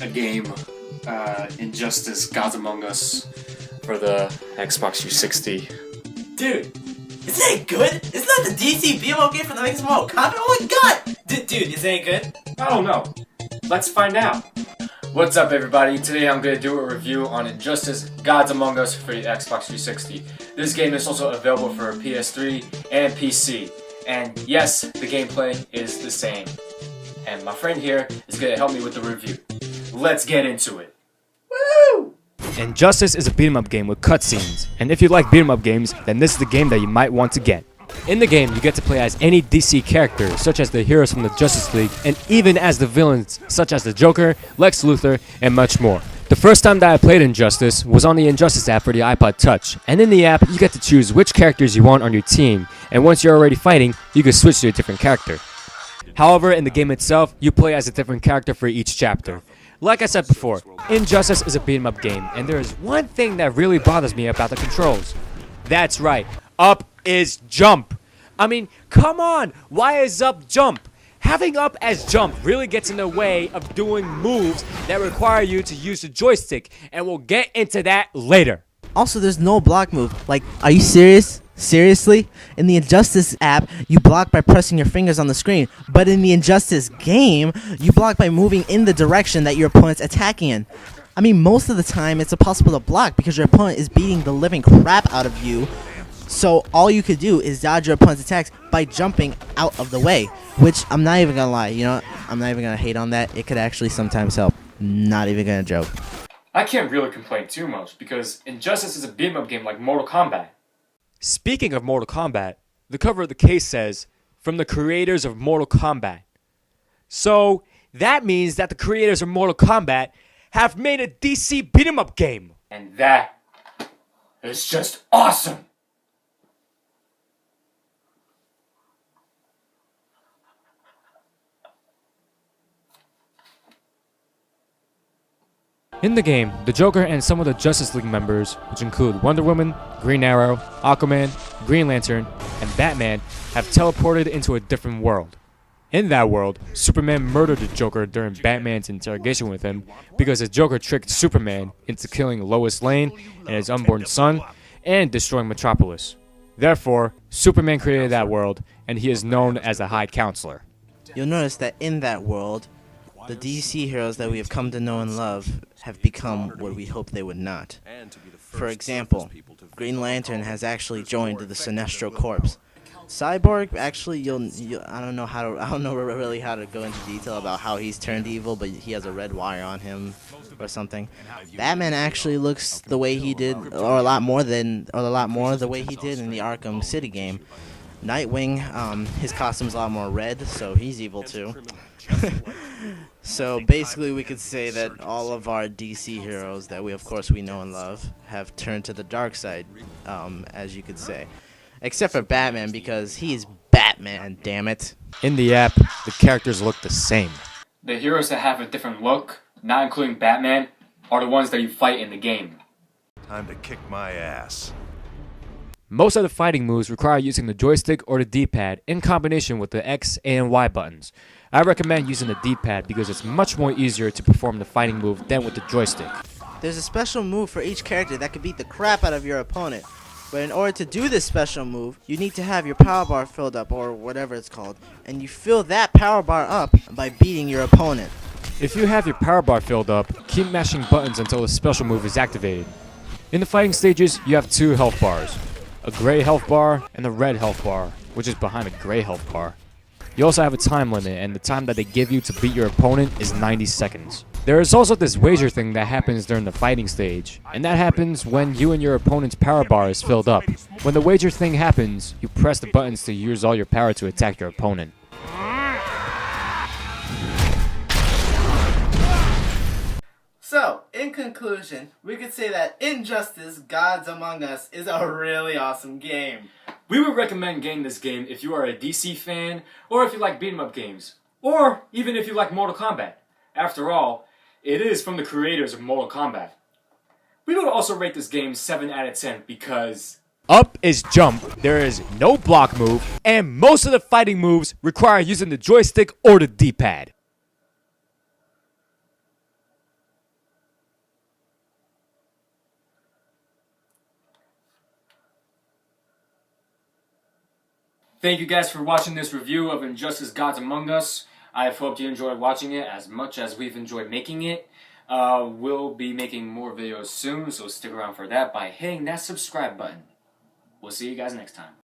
a game, Injustice Gods Among Us, for the Xbox 360. Dude, isn't it good? Isn't that the DC beat-em-up game for the Mortal Kombat? Oh my god! Dude, isn't it good? I don't know. Let's find out. What's up, everybody? Today I'm going to do a review on Injustice Gods Among Us for the Xbox 360. This game is also available for PS3 and PC. And yes, the gameplay is the same. And my friend here is going to help me with the review. Let's get into it. Woo! Injustice is a beat-em-up game with cutscenes, and if you like beat-em-up games, then this is the game that you might want to get. In the game, you get to play as any DC character, such as the heroes from the Justice League, and even as the villains, such as the Joker, Lex Luthor, and much more. The first time that I played Injustice was on the Injustice app for the iPod Touch, and in the app, you get to choose which characters you want on your team, and once you're already fighting, you can switch to a different character. However, in the game itself, you play as a different character for each chapter. Like I said before, Injustice is a beat-em-up game, and there is one thing that really bothers me about the controls. That's right, up is jump. I mean, come on, why is up jump? Having up as jump really gets in the way of doing moves that require you to use the joystick, and we'll get into that later. Also, there's no block move. Like, are you serious? Seriously? In the Injustice app, you block by pressing your fingers on the screen, but in the Injustice game, you block by moving in the direction that your opponent's attacking in. I mean, most of the time, it's impossible to block because your opponent is beating the living crap out of you. So all you could do is dodge your opponent's attacks by jumping out of the way, which I'm not even gonna lie, you know, I'm not even gonna hate on that. It could actually sometimes help. Not even gonna joke. I can't really complain too much because Injustice is a beat-em-up game like Mortal Kombat. Speaking of Mortal Kombat, the cover of the case says, "From the creators of Mortal Kombat." So, that means that the creators of Mortal Kombat have made a DC beat-em-up game. And that is just awesome! In the game, the Joker and some of the Justice League members, which include Wonder Woman, Green Arrow, Aquaman, Green Lantern, and Batman, have teleported into a different world. In that world, Superman murdered the Joker during Batman's interrogation with him because the Joker tricked Superman into killing Lois Lane and his unborn son and destroying Metropolis. Therefore, Superman created that world, and he is known as the High Counselor. You'll notice that in that world, the DC heroes that we have come to know and love have become what we hoped they would not. For example, Green Lantern has actually joined the Sinestro Corps. Cyborg, actually, I don't know really how to go into detail about how he's turned evil, but he has a red wire on him or something. Batman actually looks the way he did, or a lot more the way he did in the Arkham City game. Nightwing, his costume's a lot more red, so he's evil too. So basically we could say that all of our DC heroes that we know and love have turned to the dark side, as you could say. Except for Batman, because he's Batman, damn it. In the app, the characters look the same. The heroes that have a different look, not including Batman, are the ones that you fight in the game. Time to kick my ass. Most of the fighting moves require using the joystick or the D-pad in combination with the X and Y buttons. I recommend using the D-pad because it's much more easier to perform the fighting move than with the joystick. There's a special move for each character that could beat the crap out of your opponent. But in order to do this special move, you need to have your power bar filled up, or whatever it's called. And you fill that power bar up by beating your opponent. If you have your power bar filled up, keep mashing buttons until the special move is activated. In the fighting stages, you have two health bars. A gray health bar and a red health bar, which is behind a gray health bar. You also have a time limit, and the time that they give you to beat your opponent is 90 seconds. There is also this wager thing that happens during the fighting stage, and that happens when you and your opponent's power bar is filled up. When the wager thing happens, you press the buttons to use all your power to attack your opponent. So, in conclusion, we could say that Injustice Gods Among Us is a really awesome game. We would recommend getting this game if you are a DC fan, or if you like beat-em-up games, or even if you like Mortal Kombat. After all, it is from the creators of Mortal Kombat. We would also rate this game 7 out of 10 because Up is jump, there is no block move, and most of the fighting moves require using the joystick or the D-pad. Thank you guys for watching this review of Injustice Gods Among Us. I've hoped you enjoyed watching it as much as we've enjoyed making it. We'll be making more videos soon, so stick around for that by hitting that subscribe button. We'll see you guys next time.